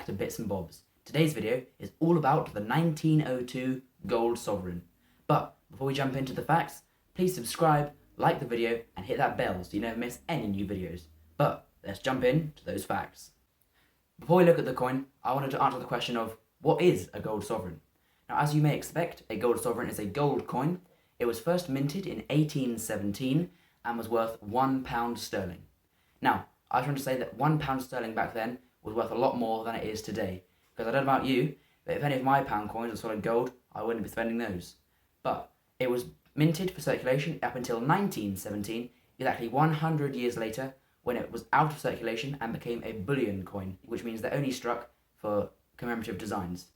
back to Bits and Bobs. Today's video is all about the 1902 gold sovereign. But before we jump into the facts, please subscribe, like the video and hit that bell so you never miss any new videos. But let's jump into those facts. Before we look at the coin, I wanted to answer the question of what is a gold sovereign? Now, as you may expect, a gold sovereign is a gold coin. It was first minted in 1817 and was worth £1 sterling. Now, I just want to say that £1 sterling back then was worth a lot more than it is today. Because I don't know about you, but if any of my pound coins were solid gold, I wouldn't be spending those. But it was minted for circulation up until 1917, exactly 100 years later, when it was out of circulation and became a bullion coin, which means they're only struck for commemorative designs.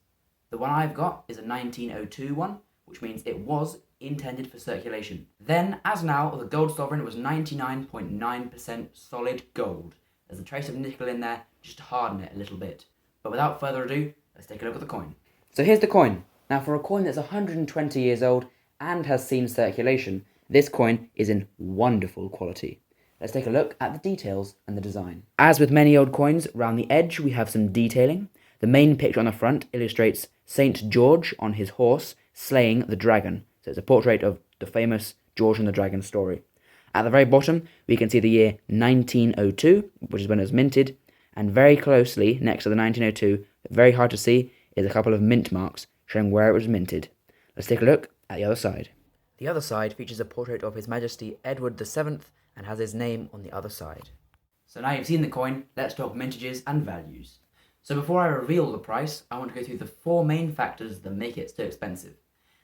The one I've got is a 1902 one, which means it was intended for circulation. Then, as now, the gold sovereign was 99.9% solid gold. There's a trace of nickel in there just to harden it a little bit. But without further ado, let's take a look at the coin. So here's the coin. Now, for a coin that's 120 years old and has seen circulation, this coin is in wonderful quality. Let's take a look at the details and the design. As with many old coins, around the edge we have some detailing. The main picture on the front illustrates St. George on his horse slaying the dragon. So it's a portrait of the famous George and the Dragon story. At the very bottom, we can see the year 1902, which is when it was minted, and very closely next to the 1902, very hard to see, is a couple of mint marks showing where it was minted. Let's take a look at the other side. The other side features a portrait of His Majesty Edward VII and has his name on the other side. So now you've seen the coin, let's talk mintages and values. So before I reveal the price, I want to go through the four main factors that make it so expensive.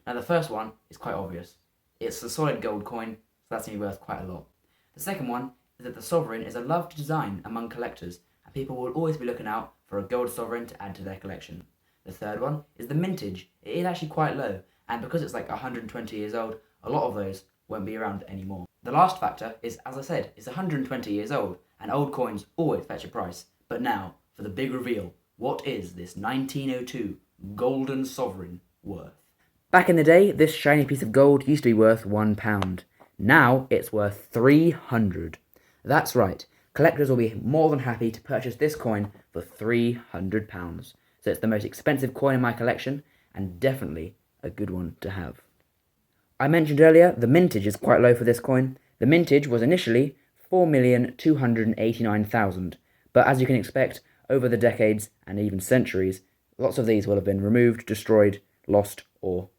Now the first one is quite obvious. It's a solid gold coin, so that's going to be worth quite a lot. The second one is that the sovereign is a loved design among collectors, and people will always be looking out for a gold sovereign to add to their collection. The third one is the mintage. It is actually quite low, and because it's like 120 years old, a lot of those won't be around anymore. The last factor is, as I said, it's 120 years old, and old coins always fetch a price. But now, for the big reveal, what is this 1902 golden sovereign worth? Back in the day, this shiny piece of gold used to be worth £1. Now it's worth 300. That's right, collectors will be more than happy to purchase this coin for £300. So it's the most expensive coin in my collection, and definitely a good one to have. I mentioned earlier, the mintage is quite low for this coin. The mintage was initially 4,289,000, but as you can expect, over the decades and even centuries, lots of these will have been removed, destroyed, lost, or,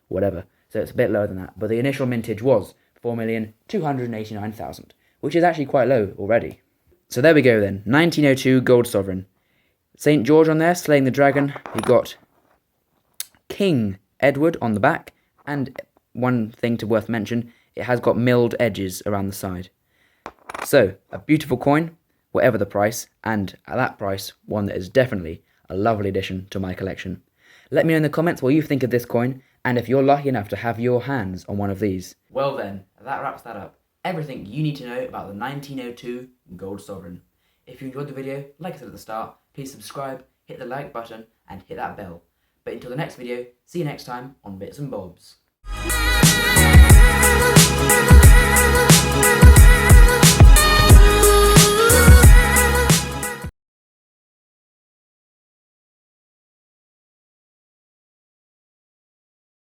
whatever. So it's a bit lower than that. But the initial mintage was 4,289,000, which is actually quite low already. So there we go then, 1902 gold sovereign. St. George on there, slaying the dragon. We got King Edward on the back, and one thing to worth mention, it has got milled edges around the side. So, a beautiful coin, whatever the price, and at that price, one that is definitely a lovely addition to my collection. Let me know in the comments what you think of this coin, and if you're lucky enough to have your hands on one of these. Well then, that wraps that up. Everything you need to know about the 1902 gold sovereign. If you enjoyed the video, like I said at the start, please subscribe, hit the like button, and hit that bell. But until the next video, see you next time on Bits and Bobs.